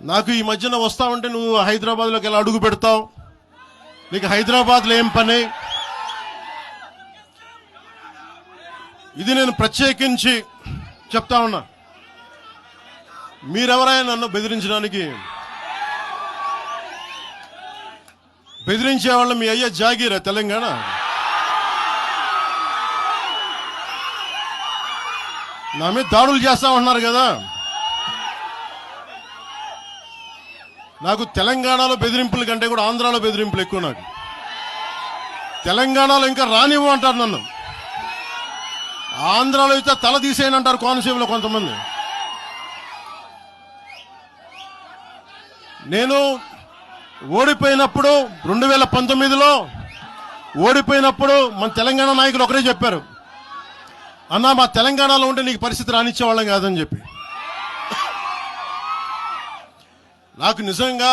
నాకు ఈ మధ్యన వస్తా ఉంటే నువ్వు హైదరాబాద్లోకి ఎలా అడుగు పెడతావు, నీకు హైదరాబాద్లో ఏం పని? ఇది నేను ప్రత్యేకించి చెప్తా ఉన్నా. మీరెవరైనా నన్ను బెదిరించడానికి? బెదిరించే వాళ్ళు మీ అయ్యా జాగీరా తెలంగాణ? నా మీద దాడులు చేస్తా ఉన్నారు కదా. నాకు తెలంగాణలో బెదిరింపుల కంటే కూడా ఆంధ్రాలో బెదిరింపులు ఎక్కువ. నాకు తెలంగాణలో ఇంకా రానివ్వు అంటారు నన్ను, ఆంధ్రాలో అయితే తల తీసేయనంటారు కోనసీమలో కొంతమంది. నేను ఓడిపోయినప్పుడు 2019లో ఓడిపోయినప్పుడు మన తెలంగాణ నాయకులు ఒకరే చెప్పారు, అన్నా మా తెలంగాణలో ఉంటే నీకు పరిస్థితి రానిచ్చేవాళ్ళం కాదని చెప్పి. నాకు నిజంగా